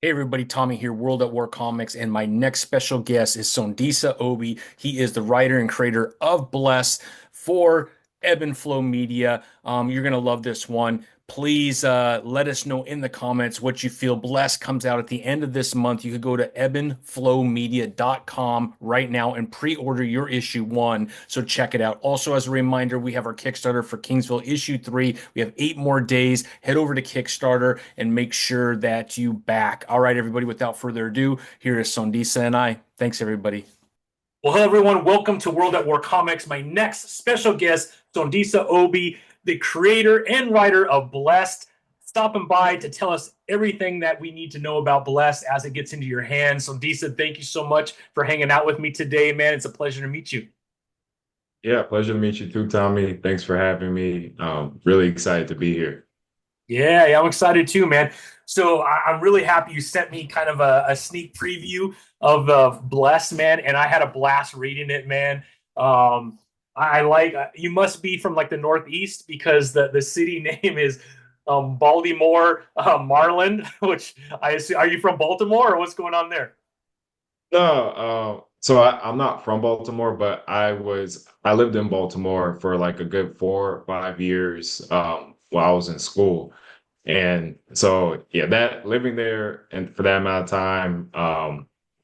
Hey everybody, Tommy here, World at War Comics, and my next special guest is Sondisa Obie. He is the writer and creator of Bless for Ebon Flow Media. You're gonna love this one. Please let us know in the comments what you feel. Bless comes out at the end of this month. You could go to ebonflowmedia.com right now and pre-order your issue one. So check it out. Also, as a reminder, we have our Kickstarter for Kingsville issue 3. We have 8 more days. Head over to Kickstarter and make sure that you back. All right, everybody, without further ado, here is Sondisa and I. Thanks, everybody. Well, hello, everyone. Welcome to World at War Comics. My next special guest, Sondisa Obie, the creator and writer of Blessed, stopping by to tell us everything that we need to know about Blessed as it gets into your hands. Sondisa, thank you so much for hanging out with me today, man. It's a pleasure to meet you. Yeah, pleasure to meet you too, Tommy. Thanks for having me. Really excited to be here. Yeah, I'm excited too, man. So I'm really happy you sent me kind of a sneak preview of Blessed, man, and I had a blast reading it, man. I like you must be from like the Northeast because the city name is Baltimore, Maryland, which I assume, are you from Baltimore or what's going on there? No, I'm not from Baltimore, but I lived in Baltimore for like a good 4 or 5 years while I was in school. And so yeah, that living there and for that amount of time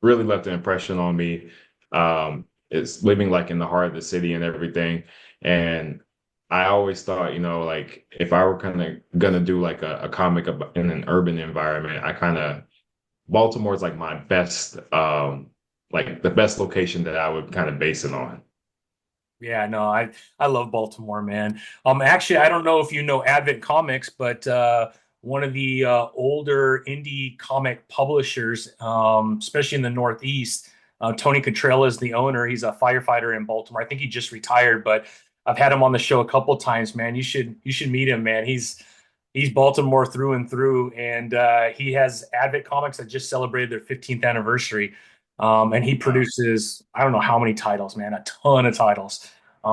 really left an impression on me. It's living like in the heart of the city and everything. And I always thought, like if I were kind of gonna do like a comic about, in an urban environment, I kind of Baltimore is like my best, like the best location that I would kind of base it on. Yeah, no, I love Baltimore, man. Actually, I don't know if you know Advent Comics, but one of the older indie comic publishers, especially in the Northeast, Tony Cottrell is the owner. He's a firefighter in Baltimore. I think he just retired, but I've had him on the show a couple times, man. You should meet him, man. He's Baltimore through and through, and he has Advent Comics that just celebrated their 15th anniversary. And he Wow. produces, I don't know how many titles, man, a ton of titles.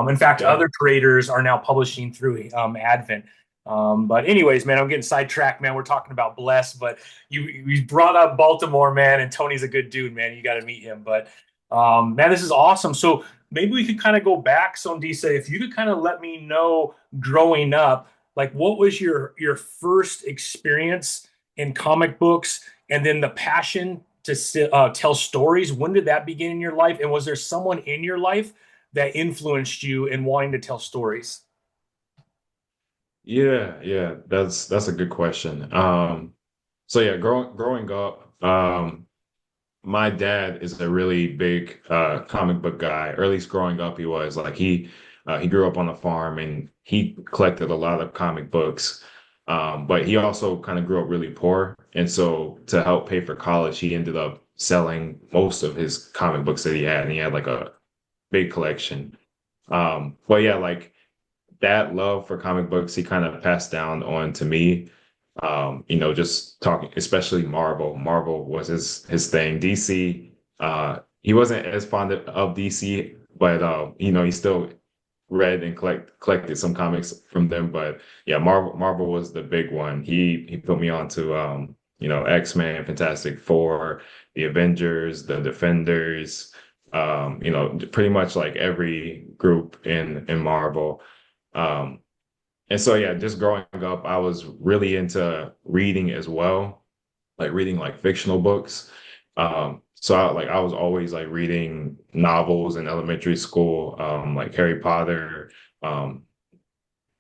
In fact, Yeah. other creators are now publishing through Advent. But anyways, man, I'm getting sidetracked, man. We're talking about Bless, but you brought up Baltimore, man, and Tony's a good dude, man. You got to meet him. But man, this is awesome. So maybe we could kind of go back, Sondisa, if you could kind of let me know growing up, like what was your first experience in comic books, and then the passion to tell stories. When did that begin in your life? And was there someone in your life that influenced you in wanting to tell stories? Yeah, that's a good question. So yeah, growing up, my dad is a really big comic book guy, or at least growing up he was. Like he grew up on a farm and he collected a lot of comic books. But he also kind of grew up really poor. And so to help pay for college, he ended up selling most of his comic books that he had, and he had like a big collection. But yeah, like that love for comic books he kind of passed down on to me. Just talking, especially Marvel. Marvel was his thing. DC, he wasn't as fond of DC, but he still read and collected some comics from them. But yeah, Marvel was the big one. He put me on to X-Men, Fantastic Four, the Avengers, the Defenders, pretty much like every group in Marvel. Um, and so yeah, just growing up, I was really into reading as well, like reading like fictional books. So I was always like reading novels in elementary school, like Harry Potter, um,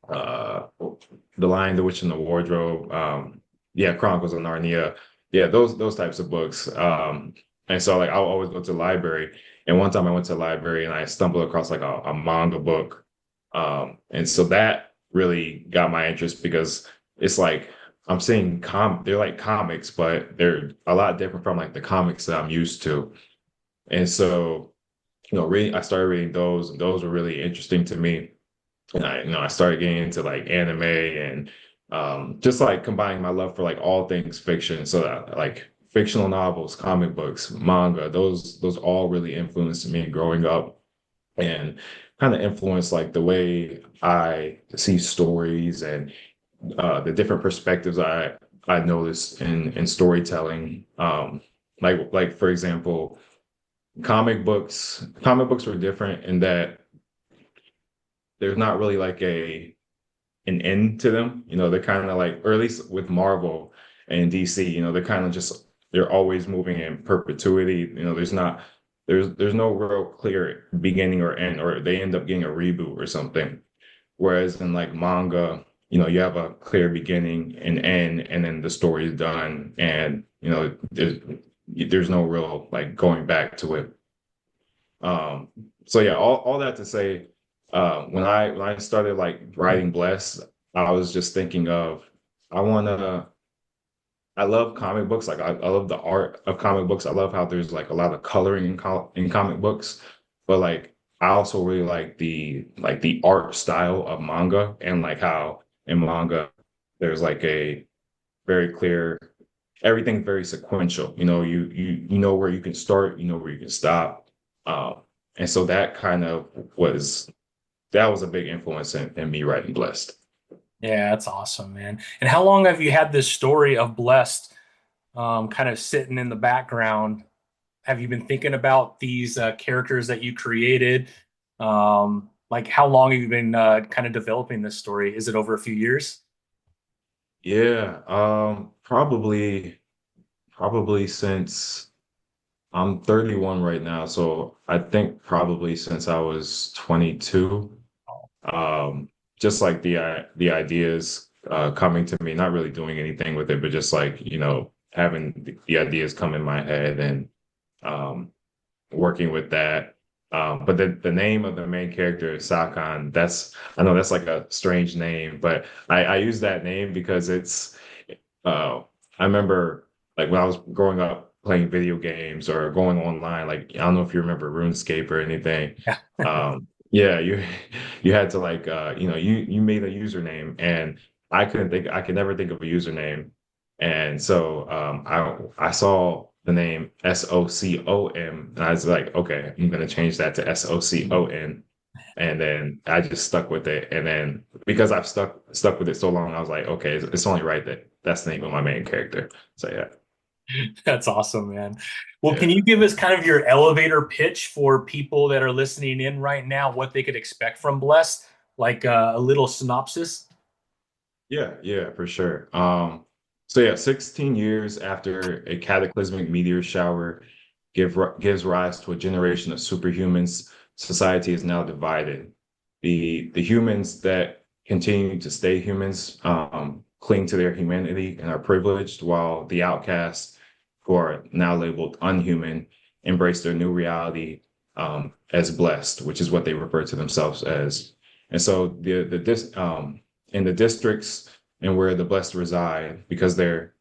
uh, The Lion, the Witch, and the Wardrobe, yeah, Chronicles of Narnia, yeah, those types of books. And so like I'll always go to the library. And one time I went to the library and I stumbled across like a manga book. And so that really got my interest because it's like I'm seeing they're like comics, but they're a lot different from like the comics that I'm used to. And so, I started reading those, and those were really interesting to me. And I started getting into like anime and just like combining my love for like all things fiction. So that like fictional novels, comic books, manga, those all really influenced me growing up and kind of influenced like the way I see stories and the different perspectives I noticed in storytelling. Like for example, comic books were different in that there's not really like a an end to them. They're kind of like, or at least with Marvel and DC, they're kind of just they're always moving in perpetuity. There's no real clear beginning or end, or they end up getting a reboot or something. Whereas in like manga, you have a clear beginning and end, and then the story is done, and there's no real like going back to it. Um, so yeah, all that to say, when I started like writing Blessed, I was just thinking of I wanna I love comic books. Like I love the art of comic books. I love how there's like a lot of coloring in comic books, but like I also really like the art style of manga and like how in manga there's like a very clear everything's very sequential. You know where you can start, you know where you can stop. And so was that was a big influence in me writing Blessed. Yeah, that's awesome, man. And how long have you had this story of Blessed kind of sitting in the background? Have you been thinking about these characters that you created? Like, how long have you been kind of developing this story? Is it over a few years? Yeah, probably since I'm 31 right now, so I think probably since I was 22. Um, just like the ideas coming to me, not really doing anything with it, but just like, having the ideas come in my head and um working with that. But the name of the main character is Sakan. I know that's like a strange name, but I use that name because uh, I remember like when I was growing up playing video games or going online, like I don't know if you remember RuneScape or anything. Yeah. Yeah, you you had to like you made a username and I could never think of a username. And so I saw the name SOCOM and I was like, okay, I'm gonna change that to SOCON. And then I just stuck with it. And then because I've stuck with it so long, I was like, okay, it's only right that that's the name of my main character. So yeah, That's awesome, man. Well, can yeah, you give us kind of your elevator pitch for people that are listening in right now, what they could expect from Blessed? Like a little synopsis? yeah, for sure. So yeah, 16 years after a cataclysmic meteor shower gives rise to a generation of superhumans, society is now divided. The humans that continue to stay humans cling to their humanity and are privileged, while the outcasts, who are now labeled unhuman, embrace their new reality as blessed, which is what they refer to themselves as. And so the this in the districts and where the blessed reside, because they're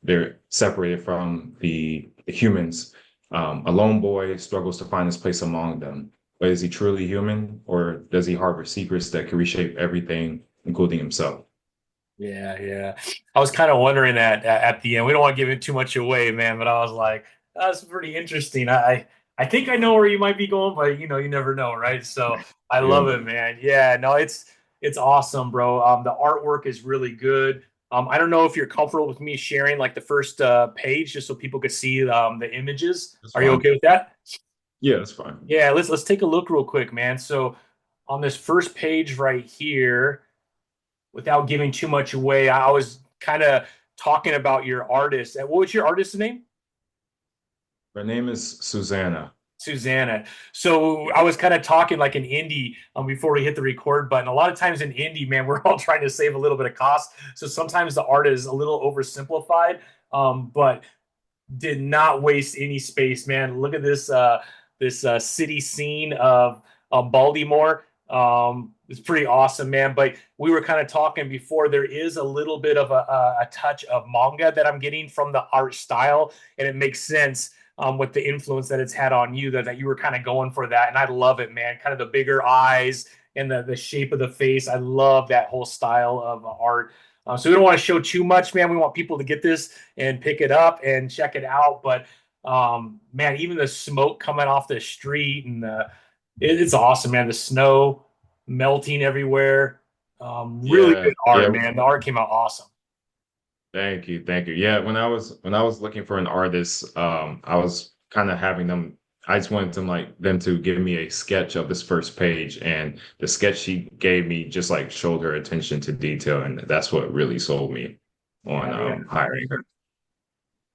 separated from the humans, a lone boy struggles to find his place among them. But is he truly human, or does he harbor secrets that can reshape everything, including himself? Yeah, yeah. I was kind of wondering that at the end. We don't want to give it too much away, man, but I was like, that's pretty interesting. I think I know where you might be going, but you never know, right? So I love Yeah, it, man. Yeah, no, it's awesome, bro. The artwork is really good. I don't know if you're comfortable with me sharing like the first page just so people could see the images. that's Are you fine. okay with that? Yeah, that's fine. Yeah, let's take a look real quick, man. So on this first page right here, without giving too much away, I was kind of talking about your artist. What was your artist's name? Her name is Susanna. Susanna. So I was kind of talking like an indie before we hit the record button. A lot of times in indie, man, we're all trying to save a little bit of cost. So sometimes the art is a little oversimplified, but did not waste any space, man. Look at this city scene of Baltimore. It's pretty awesome, man. But we were kind of talking before. There is a little bit of a touch of manga that I'm getting from the art style, and it makes sense with the influence that it's had on you. That you were kind of going for that, and I love it, man. Kind of the bigger eyes and the shape of the face. I love that whole style of art. So we don't want to show too much, man. We want people to get this and pick it up and check it out. But man, even the smoke coming off the street and it's awesome, man. The snow melting everywhere. Really Yeah, good art, yeah, man. The art came out awesome. Thank you, thank you. Yeah, when I was looking for an artist, I was kind of having them. I just wanted them to give me a sketch of this first page, and the sketch she gave me just like showed her attention to detail, and that's what really sold me on Yeah, yeah. hiring her.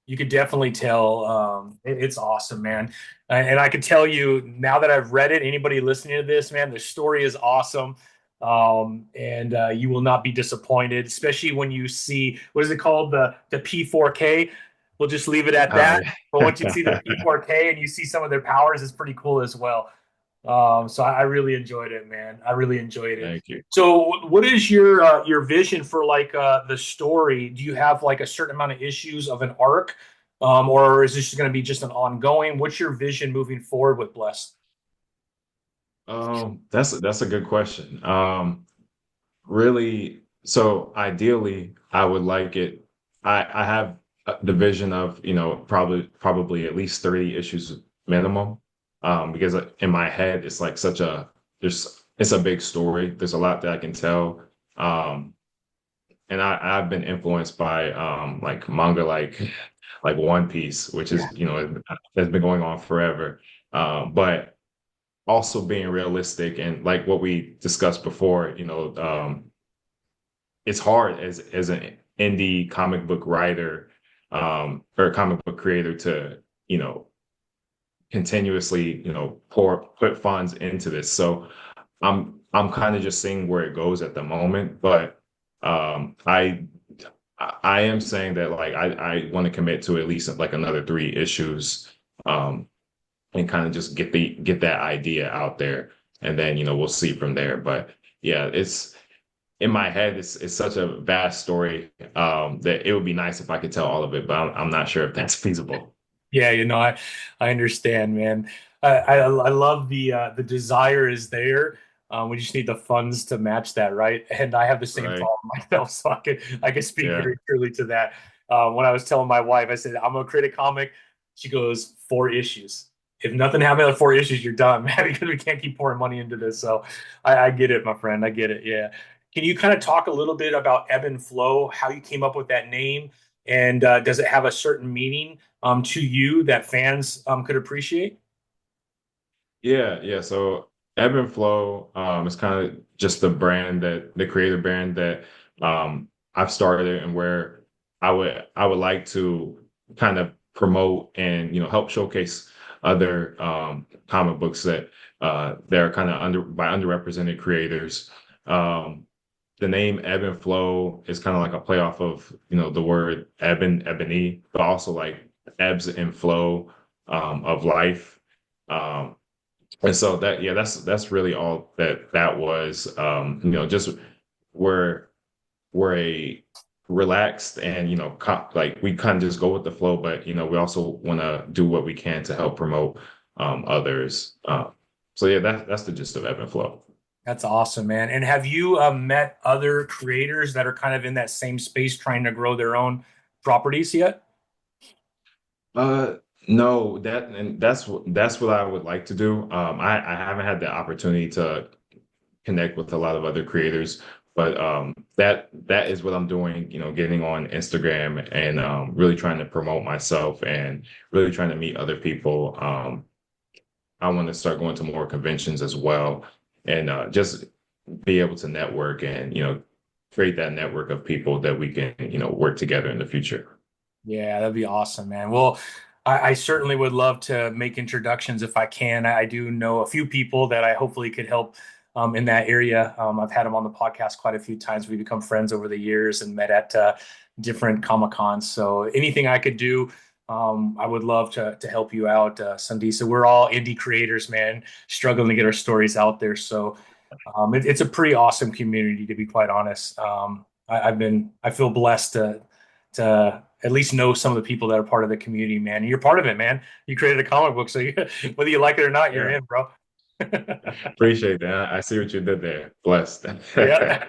You could definitely tell. It's awesome, man. And I can tell you now that I've read it, anybody listening to this, man, the story is awesome. And you will not be disappointed, especially when you see what is it called? The P4K. We'll just leave it at Oh that. But once you see the yeah, P4K and you see some of their powers, it's pretty cool as well. So I really enjoyed it, man. I really enjoyed it. thank you. So, what is your vision for like the story? Do you have like a certain amount of issues of an arc, or is this just going to be just an ongoing? What's your vision moving forward with Blessed? That's a good question. Really, so ideally, I would like it. I have the vision of, probably at least 30 issues minimum. Because in my head, it's like it's a big story. There's a lot that I can tell. And I've been influenced by like manga like One Piece, which Yeah. is, has been going on forever. But also being realistic and like what we discussed before, it's hard as an indie comic book writer or comic book creator to continuously put funds into this. So I'm kind of just seeing where it goes at the moment, but I am saying that like I want to commit to at least like another 3 issues, um and kind of just get that idea out there, and then we'll see from there. But yeah, it's in my head, it's such a vast story that it would be nice if I could tell all of it, but I'm not sure if that's feasible. Yeah, I understand, man. I love the desire is there. We just need the funds to match that, right? And I have the same Right. problem myself, so I can speak Yeah. very truly to that. When I was telling my wife, I said I'm gonna create a comic. She goes 4 issues. If nothing happens in 4 issues, you're done, man, because we can't keep pouring money into this. So I get it, my friend. I get it. Yeah. Can you kind of talk a little bit about Ebb and Flow, how you came up with that name, and does it have a certain meaning to you that fans could appreciate? Yeah, yeah. So Ebon Flow is kind of just the creative brand that I've started, and where I would like to kind of promote and help showcase other comic books that are kind of underrepresented creators. Um, the name Ebb and Flow is kind of like a play off of the word ebony, but also like ebbs and flow of life. Um, and so that's really all that was. Just we're we're a relaxed and like we kind of just go with the flow, but we also want to do what we can to help promote others. So yeah, that's the gist of Ebb and Flow. That's awesome, man. And have you met other creators that are kind of in that same space trying to grow their own properties yet? Uh, no, that's what I would like to do. I haven't had the opportunity to connect with a lot of other creators, but that is what I'm doing, getting on Instagram and really trying to promote myself and really trying to meet other people. I want to start going to more conventions as well, and just be able to network and create that network of people that we can work together in the future. Yeah, that'd be awesome, man. Well, I certainly would love to make introductions if I can. I do know a few people that I hopefully could help in that area. I've had them on the podcast quite a few times. We've become friends over the years and met at different Comic Cons. So anything I could do, I would love to help you out, Sondisa. We're all indie creators, man, struggling to get our stories out there. So it's a pretty awesome community, to be quite honest. I feel blessed to at least know some of the people that are part of the community, man. And you're part of it, man. You created a comic book, so whether you like it or not, you're Yeah, in, bro. appreciate that. I see what you did there. Blessed. Yeah.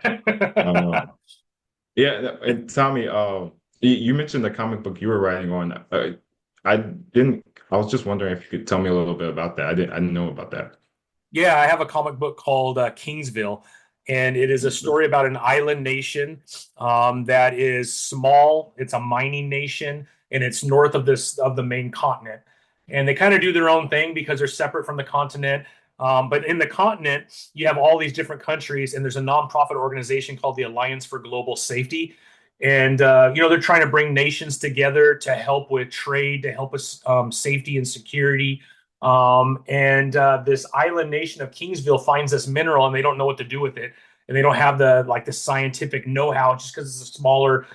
um, yeah, and Tommy, you mentioned the comic book you were writing on. I didn't. I was just wondering if you could tell me a little bit about that. I didn't know about that. Yeah, I have a comic book called Kingsville. And it is a story about an island nation that is small. It's a mining nation, and it's north of the main continent. And they kind of do their own thing because they're separate from the continent. But in the continent, you have all these different countries, and there's a nonprofit organization called the Alliance for Global Safety. And they're trying to bring nations together to help with trade, to help us safety and security. And this island nation of Kingsville finds this mineral, and they don't know what to do with it, and they don't have the scientific know-how just because it's a smaller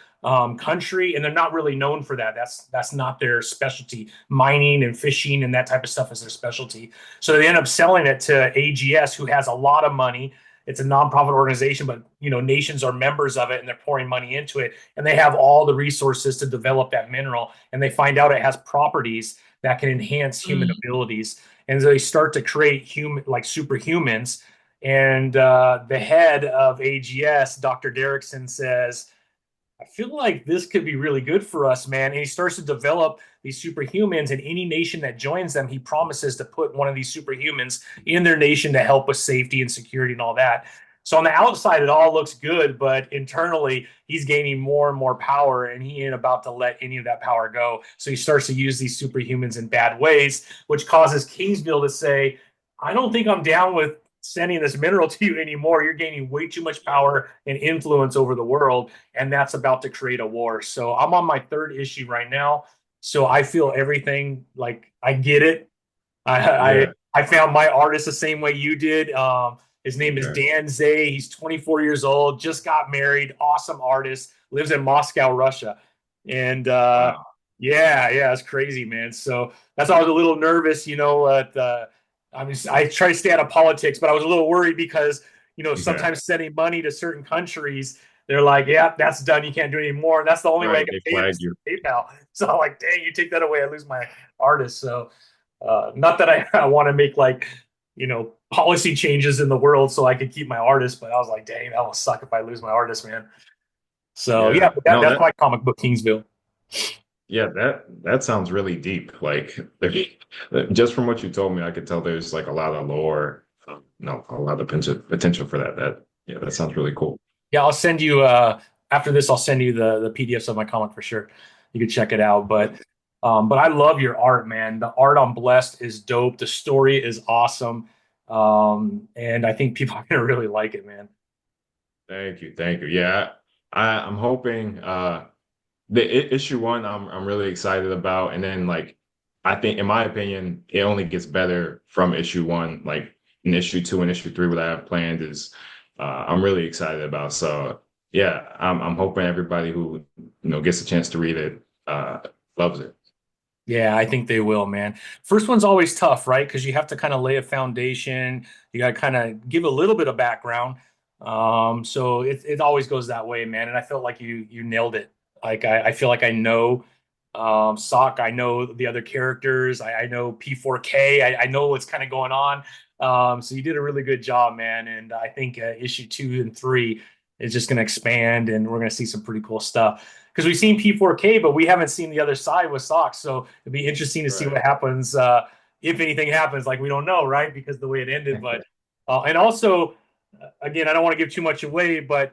country, and they're not really known for that. That's not their specialty. Mining and fishing and that type of stuff is their specialty. So they end up selling it to AGS, who has a lot of money. It's a nonprofit organization, but nations are members of it, and they're pouring money into it, and they have all the resources to develop that mineral. And they find out it has properties that can enhance human abilities, and so they start to create superhumans. And the head of AGS, Dr. Derrickson, says, I feel like this could be really good for us, man. And he starts to develop these superhumans, and any nation that joins them, he promises to put one of these superhumans in their nation to help with safety and security and all that. So on the outside, it all looks good, but internally, he's gaining more and more power, and he ain't about to let any of that power go. So he starts to use these superhumans in bad ways, which causes Kingsville to say, I don't think I'm down with sending this mineral to you anymore. You're gaining way too much power and influence over the world, and that's about to create a war. So I'm on my third issue right now. So I feel everything, like I get it. I I, Yeah. I found my artist the same way you did. His name is Okay. Dan Zay. He's 24 years old, just got married, awesome artist, lives in Moscow, Russia. And Wow. yeah, it's crazy, man. So that's why I was a little nervous, I try to stay out of politics, but I was a little worried because, Okay. sometimes sending money to certain countries, they're like, yeah, that's done. You can't do it anymore. And that's the only way I Right. can They pay them flag is you. through PayPal. So I'm like, dang, you take that away, I lose my artist. So not that I want to make policy changes in the world so I could keep my artist, but I was like, dang, that will suck if I lose my artist, man. So yeah, Yeah. but No, that's my comic book Kingsville. yeah, that sounds really deep. Like just from what you told me, I could tell there's like a lot of lore, no, a lot of potential for that. Yeah, that sounds really cool. Yeah, I'll send you after this. I'll send you the PDFs of my comic for sure. You can check it out. But I love your art, man. The art on Blessed is dope. The story is awesome, and I think people are gonna really like it, man. Thank you. Thank you. Yeah, I'm hoping issue one I'm really excited about. And then like I think in my opinion, it only gets better from issue one. Like in issue two and issue three, what I have planned is I'm really excited about. So yeah, I'm hoping everybody who gets a chance to read it loves it. Yeah, I think they will, man. First one's always tough, right? Because you have to kind of lay a foundation. You got to kind of give a little bit of background. So it always goes that way, man. And I felt like you nailed it. Like I feel like I know Sock. I know the other characters. I know P4K. I know what's kind of going on. So you did a really good job, man. And I think issue 2 and 3 is just going to expand, and we're going to see some pretty cool stuff because we've seen P4K, but we haven't seen the other side with Sox. So it'd be interesting to see Right. what happens if anything happens. Like we don't know, right? Because the way it ended, but and also, again, I don't want to give too much away, but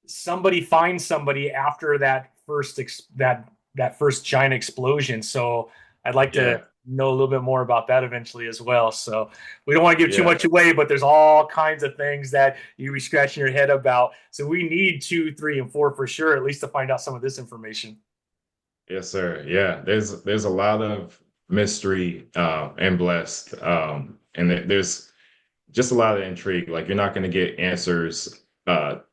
somebody finds somebody after that first giant explosion. So I'd like to Yeah. know a little bit more about that eventually as well. So we don't want to give too Yeah. much away, but there's all kinds of things that you be scratching your head about. So we need 2, 3, and 4 for sure, at least to find out some of this information. Yes, sir. Yeah. There's a lot of mystery and blessed. And there's just a lot of intrigue. Like you're not going to get answers or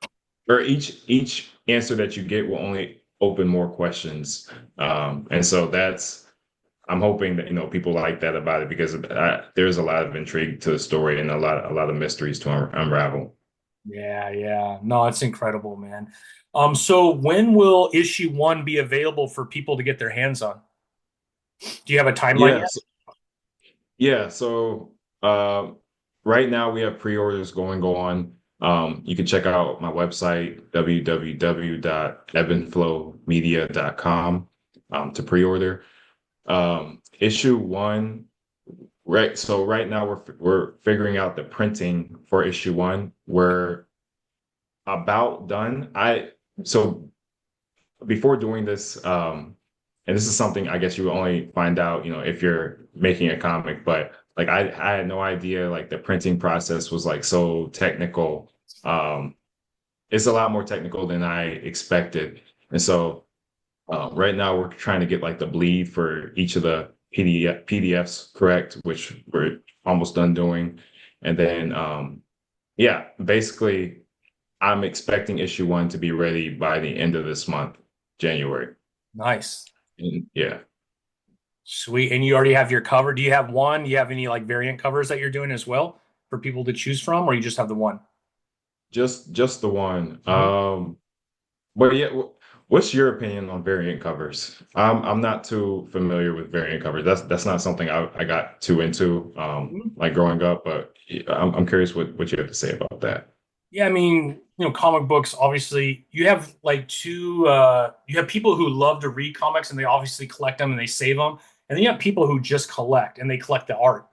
each answer that you get will only open more questions. And so I'm hoping that people like that about it because there's a lot of intrigue to the story and a lot of mysteries to unravel. Yeah. No, it's incredible, man. So when will issue 1 be available for people to get their hands on? Do you have a timeline yet? Yes, yeah. So right now we have pre-orders going on. You can check out my website www.ebonflowmedia.com to pre-order. Issue one, right? So right now we're figuring out the printing for issue one. We're about done. I so before doing this, and this is something I guess you only find out, if you're making a comic, but like I had no idea like the printing process was like so technical. Um, it's a lot more technical than I expected. And so right now we're trying to get like the bleed for each of the PDFs correct, which we're almost done doing. And then yeah, basically I'm expecting issue one to be ready by the end of this month, January. Nice. And yeah, Sweet. And you already have your cover. Do you have one? Do you have any like variant covers that you're doing as well for people to choose from, or you just have the one? just the one. Mhm. But yeah, what's your opinion on variant covers? I'm not too familiar with variant covers. That's not something I got too into like growing up, but I'm curious what you have to say about that. Yeah, I mean, comic books, obviously, you have like you have people who love to read comics and they obviously collect them and they save them. And then you have people who just collect and they collect the art.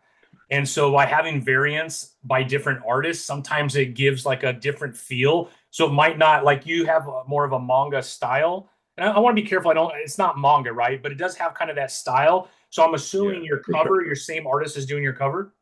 And so by having variants by different artists, sometimes it gives like a different feel. So it might not like you have more of a manga style. And I want to be careful. It's not manga, right? But it does have kind of that style. So I'm assuming Yeah, your for sure. cover, your same artist is doing your cover.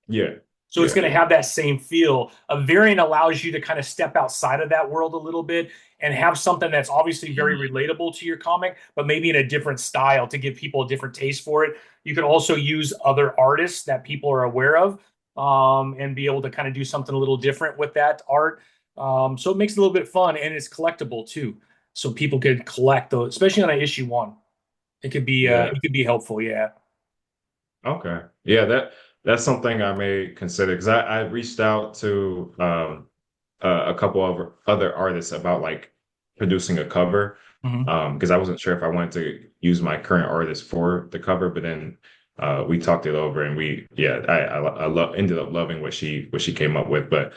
Yeah, So it's yeah. going to have that same feel. A variant allows you to kind of step outside of that world a little bit and have something that's obviously very Mhm. relatable to your comic, but maybe in a different style to give people a different taste for it. You could also use other artists that people are aware of, and be able to kind of do something a little different with that art. So it makes it a little bit fun and it's collectible too. So people could collect those, especially on an issue one. Yeah. It could be helpful. Yeah. Okay. Yeah, that's something I may consider because I reached out to a couple of other artists about like producing a cover Mhm. because I wasn't sure if I wanted to use my current artist for the cover, but then we talked it over and ended up loving what she came up with, but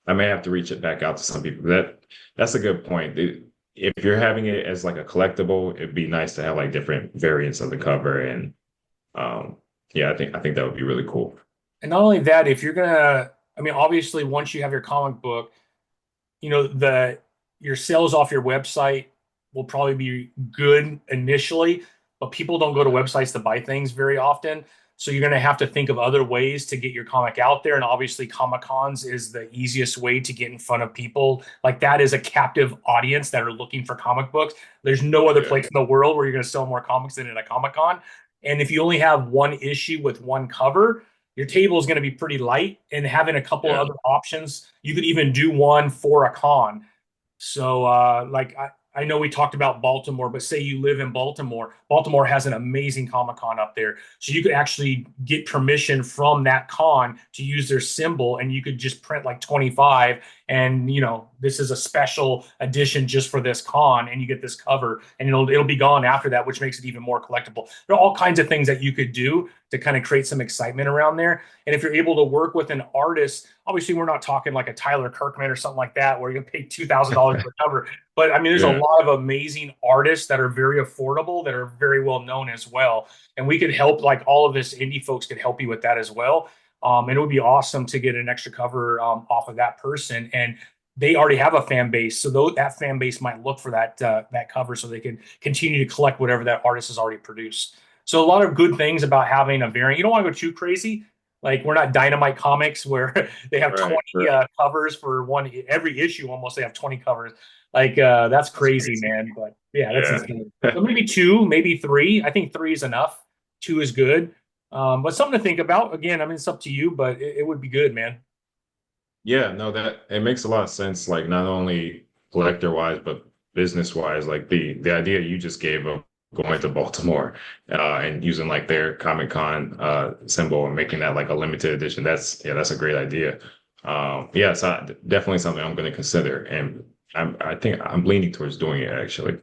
I may have to reach it back out to some people. That's a good point. If you're having it as like a collectible, it'd be nice to have like different variants of the cover and um yeah, I think that would be really cool. And not only that, if you're gonna, I mean, obviously, once you have your comic book, the your sales off your website will probably be good initially, but people don't go to websites to buy things very often. So you're going to have to think of other ways to get your comic out there. And obviously, Comic Cons is the easiest way to get in front of people. Like that is a captive audience that are looking for comic books. There's no other Yeah, place in the world where you're going to sell more comics than in a Comic Con. And if you only have one issue with one cover, your table is going to be pretty light, and having a couple of yeah, other options, you could even do one for a con. So, like, I know we talked about Baltimore, but say you live in Baltimore, Baltimore has an amazing Comic Con up there. So you could actually get permission from that con to use their symbol, and you could just print like 25. And, this is a special edition just for this con, and you get this cover, and it'll be gone after that, which makes it even more collectible. There are all kinds of things that you could do to kind of create some excitement around there. And if you're able to work with an artist, obviously we're not talking like a Tyler Kirkman or something like that, where you're gonna pay $2,000 for a cover. But I mean, there's a yeah, lot of amazing artists that are very affordable, that are very well known as well. And we could help, like all of this indie folks could help you with that as well. And it would be awesome to get an extra cover off of that person. And they already have a fan base, so that fan base might look for that cover so they can continue to collect whatever that artist has already produced. So a lot of good things about having a variant. You don't want to go too crazy. Like we're not Dynamite Comics where they have right, 20 right. covers for every issue almost they have 20 covers. Like that's That's crazy, crazy. man. But yeah, that's Yeah. insane. So maybe two, maybe three. I think three is enough. Two is good. But something to think about. Again, I mean it's up to you, but it would be good, man. Yeah, no, that it makes a lot of sense, like not only collector wise, but business wise. Like the idea you just gave of going to Baltimore and using like their Comic Con symbol and making that like a limited edition. That's a great idea. Yeah, it's definitely something I'm going to consider, and I think I'm leaning towards doing it actually.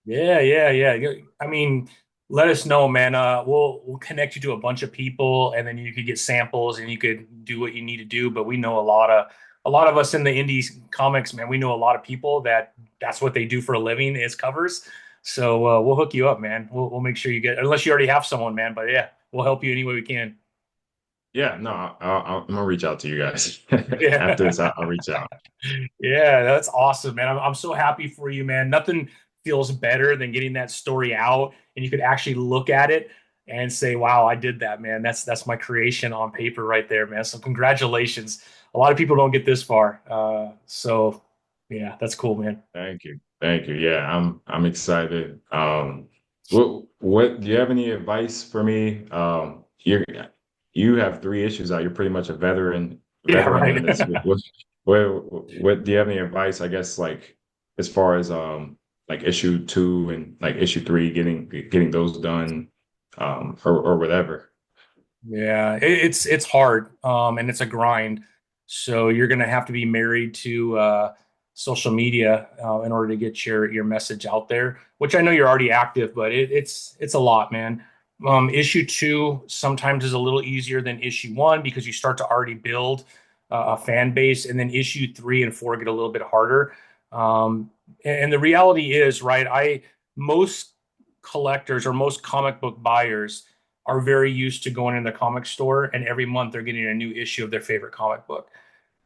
Yeah, yeah, yeah. I mean, let us know, man. We'll connect you to a bunch of people, and then you could get samples, and you could do what you need to do. But we know a lot of us in the indie comics, man. We know a lot of people that's what they do for a living is covers. So we'll hook you up, man. We'll make sure you get, unless you already have someone, man. But yeah, we'll help you any way we can. Yeah, no, I'm gonna reach out to you guys Yeah. after this. I'll reach out. Yeah, that's awesome, man. I'm so happy for you, man. Nothing feels better than getting that story out and you could actually look at it and say, "Wow, I did that, man. That's my creation on paper right there, man." So congratulations. A lot of people don't get this far. So yeah, that's cool, man. Thank you, thank you. Yeah, I'm excited. What do you have any advice for me? You have three issues out. You're pretty much a Yeah, veteran right. in this. What do you have any advice? I guess like as far as like issue two and like issue three, getting those done, or whatever. Yeah, it's hard, and it's a grind. So you're gonna have to be married to social media in order to get your message out there. Which I know you're already active, but it's a lot, man. Issue two sometimes is a little easier than issue one because you start to already build a fan base, and then issue three and four get a little bit harder. And the reality is, right? I most collectors or most comic book buyers are very used to going in the comic store and every month they're getting a new issue of their favorite comic book.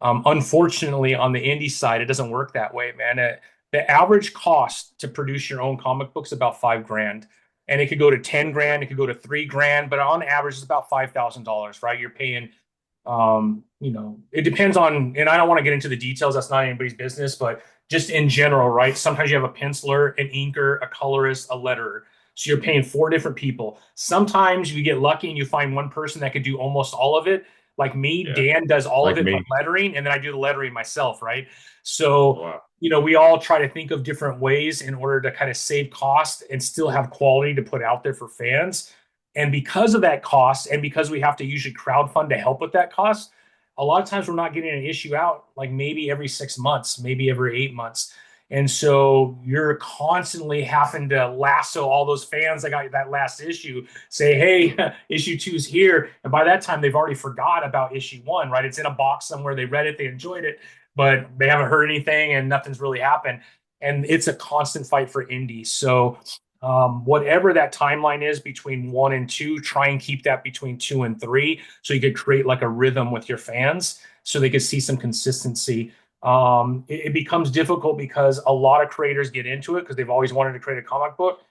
Unfortunately, on the indie side, it doesn't work that way, man. The average cost to produce your own comic books is about 5 grand, and it could go to 10 grand, it could go to 3 grand, but on average, it's about $5,000, right? You're paying it depends on, and I don't want to get into the details. That's not anybody's business, but just in general, right? Sometimes you have a penciler, an inker, a colorist, a letterer. So you're paying four different people. Sometimes you get lucky and you find one person that could do almost all of it. Like me, Yeah, Dan does all of like it but me. lettering, and then I do the lettering myself, right? So, Wow. we all try to think of different ways in order to kind of save cost and still have quality to put out there for fans. And because of that cost, and because we have to usually crowdfund to help with that cost, a lot of times we're not getting an issue out like maybe every 6 months, maybe every 8 months. And so you're constantly having to lasso all those fans that got that last issue, say, hey, issue two's here. And by that time, they've already forgot about issue one, right? It's in a box somewhere. They read it, they enjoyed it, but they haven't heard anything and nothing's really happened. And it's a constant fight for indie. So whatever that timeline is between one and two, try and keep that between two and three so you could create like a rhythm with your fans so they could see some consistency. It becomes difficult because a lot of creators get into it because they've always wanted to create a comic book.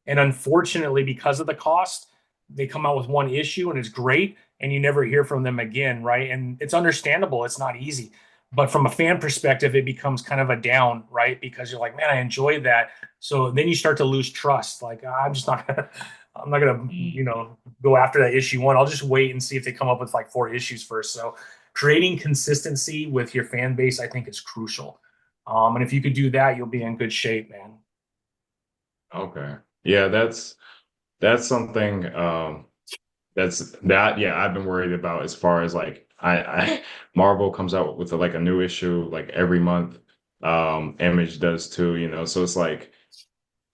And unfortunately, because of the cost, they come out with one issue and it's great and you never hear from them again, right? And it's understandable, it's not easy. But from a fan perspective, it becomes kind of a down, right? Because you're like, man, I enjoyed that. So then you start to lose trust. Like, I'm just not gonna, I'm not gonna, go after that issue one. I'll just wait and see if they come up with like four issues first. So creating consistency with your fan base, I think, is crucial. And if you could do that, you'll be in good shape, man. Okay. Yeah, that's something that yeah, I've been worried about as far as like I Marvel comes out with like a new issue like every month. Image does too, so it's like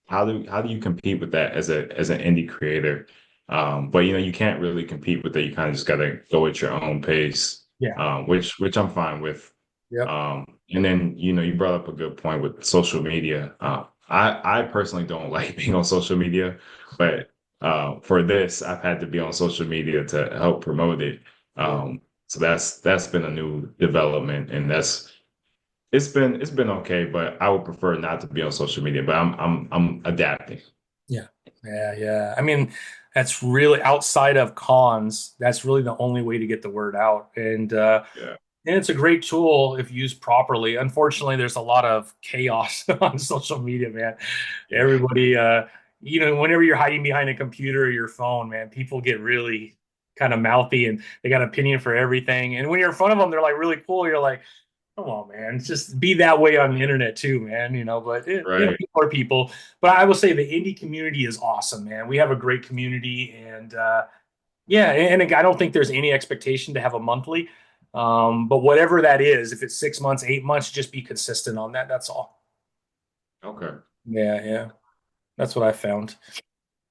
how do you compete with that as an indie creator? But you can't really compete with it. You kind of just gotta go at your own pace, Yeah. which I'm fine with. Yep. And then you brought up a good point with social media. I personally don't like being on social media, but for this, I've had to be on social media to help promote it. Yeah. So that's been a new development, and it's been okay, but I would prefer not to be on social media. But I'm adapting. Yeah. Yeah. Yeah. I mean, that's really outside of cons. That's really the only way to get the word out. Yeah, And it's a great tool if used properly. Unfortunately, there's a lot of chaos on social media, man. yeah, Everybody, whenever you're hiding behind a computer or your phone, man, people get really kind of mouthy and they got an opinion for everything. And when you're in front of them, they're like really cool. You're like, come on, man, just be that way on the internet too, man. But right. people are people. But I will say the indie community is awesome, man. We have a great community, and yeah, and I don't think there's any expectation to have a monthly. But whatever that is, if it's 6 months, 8 months, just be consistent on that. That's all. Okay. Yeah, yeah. That's what I found.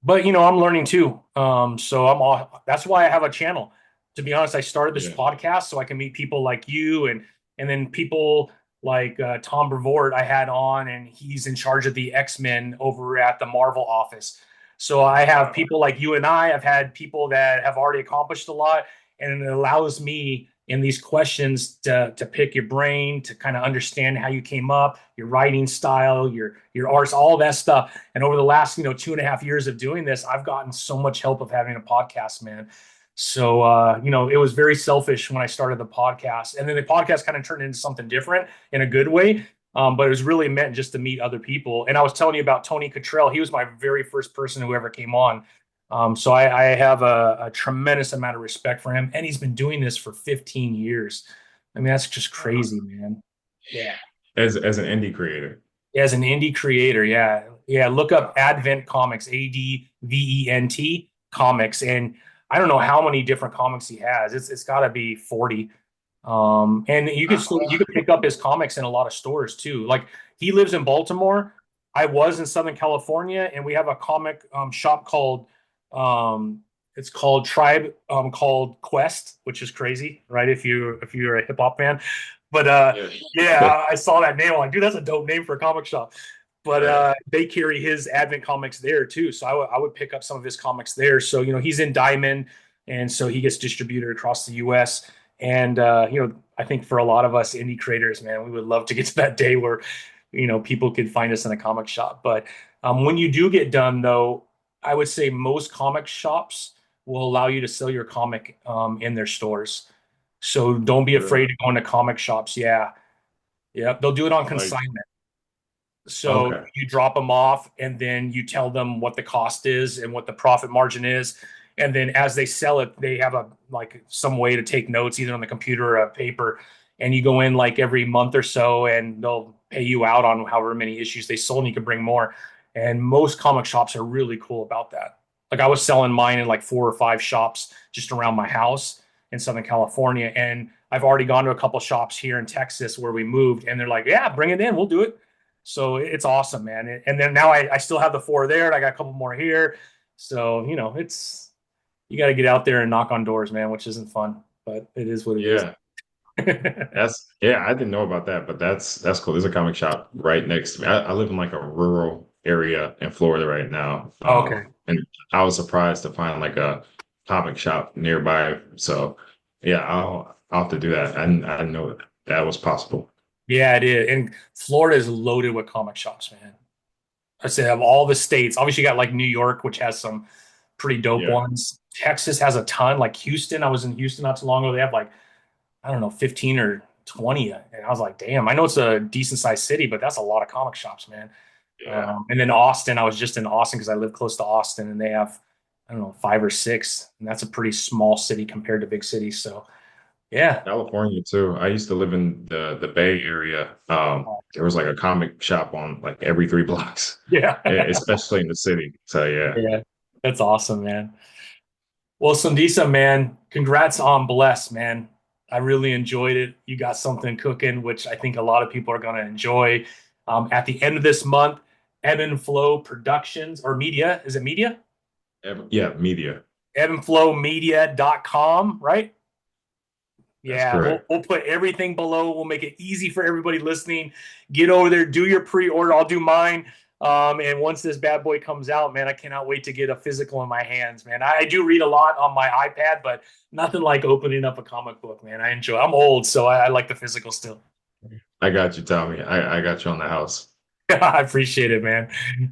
But I'm learning too. So I'm all that's why I have a channel. To be honest, I started this Yeah. podcast so I can meet people like you and then people like Tom Brevoort I had on, and he's in charge of the X-Men over at the Marvel office. So I have Wow. people like you and I. I've had people that have already accomplished a lot, and it allows me in these questions to pick your brain, to kind of understand how you came up, your writing style, your arts, all that stuff. And over the last 2.5 years of doing this, I've gotten so much help of having a podcast, man. So it was very selfish when I started the podcast, and then the podcast kind of turned into something different in a good way. But it was really meant just to meet other people. And I was telling you about Tony Cottrell. He was my very first person who ever came on. So I have a tremendous amount of respect for him, and he's been doing this for 15 years. I mean, that's just crazy, man. Yeah. As an indie creator. As an indie creator, yeah. Yeah, look up Advent Comics, Advent Comics, and I don't know how many different comics he has. It's got to be 40. And you could pick up his comics in a lot of stores too. Like, he lives in Baltimore. I was in Southern California, and we have a comic shop called it's called Tribe, called Quest, which is crazy, right? If you're a hip hop fan. But Yeah. yeah, I saw that name. I'm like, dude, that's a dope name for a comic shop. But Right. they carry his Advent comics there too. So I would pick up some of his comics there. So he's in Diamond, and so he gets distributed across the U.S. And I think for a lot of us indie creators, man, we would love to get to that day where people could find us in a comic shop. But when you do get done, though, I would say most comic shops will allow you to sell your comic in their stores. So don't be afraid Really? to go into comic shops. Yeah, yeah, they'll do it on Like, consignment. So okay. you drop them off, and then you tell them what the cost is and what the profit margin is. And then as they sell it, they have some way to take notes either on the computer or a paper. And you go in like every month or so, and they'll pay you out on however many issues they sold, and you can bring more. And most comic shops are really cool about that. Like, I was selling mine in like 4 or 5 shops just around my house in Southern California. And I've already gone to a couple shops here in Texas where we moved, and they're like, yeah, bring it in, we'll do it. So it's awesome, man. And then now I still have the 4 there, and I got a couple more here. So, it's, you got to get out there and knock on doors, man, which isn't fun, but it is what it is. Yeah. I didn't know about that, but that's cool. There's a comic shop right next to me. I live in like a rural area in Florida right now. Okay. And I was surprised to find like a comic shop nearby. So yeah, I'll have to do that. I didn't know that was possible. Yeah, it is. And Florida is loaded with comic shops, man. I say of all the states, obviously you got like New York, which has some pretty dope Yeah. ones. Texas has a ton, like Houston. I was in Houston not too long ago. They have like, I don't know, 15 or 20. And I was like, damn, I know it's a decent sized city, but that's a lot of comic shops, man. Yeah. And then Austin, I was just in Austin because I live close to Austin, and they have, I don't know, 5 or 6. And that's a pretty small city compared to big cities. So, yeah. California too. I used to live in the Bay Area. There was like a comic shop on like every 3 blocks, Yeah. especially in the city. So yeah, Yeah. That's awesome, man. Well, Sondisa, man, congrats on Bless, man. I really enjoyed it. You got something cooking, which I think a lot of people are going to enjoy. At the end of this month, Ebon Flow Productions or Media, is it Media? yeah, media. EbonFlowMedia.com, right? That's Yeah, we'll correct. we'll put everything below. We'll make it easy for everybody listening. Get over there, do your pre-order. I'll do mine. And once this bad boy comes out, man, I cannot wait to get a physical in my hands, man. I do read a lot on my iPad, but nothing like opening up a comic book, man. I enjoy. I'm old, so I like the physical still. I got you, Tommy. I got you on the house. I appreciate it, man.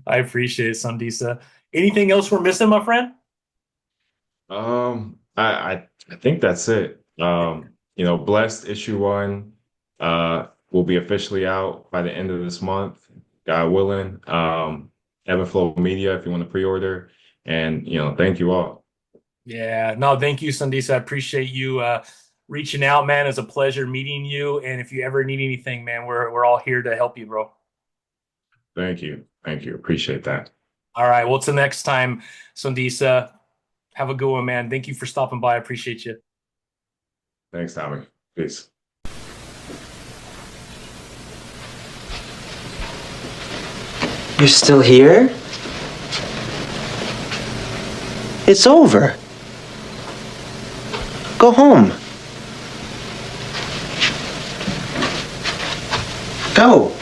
I appreciate it, Sandisa. Anything else we're missing, my friend? I think that's it. Blessed issue 1 will be officially out by the end of this month, God willing. Ebon Flow Media if you want to pre-order. And thank you all. Yeah, no, thank you, Sandisa. I appreciate you reaching out, man. It's a pleasure meeting you. And if you ever need anything, man, we're all here to help you, bro. Thank you. Thank you. Appreciate that. All right. Well, till next time, Sandisa. Have a good one, man. Thank you for stopping by. I appreciate you. Thanks, Tommy. Peace. You're still here? It's over. Go home. Go.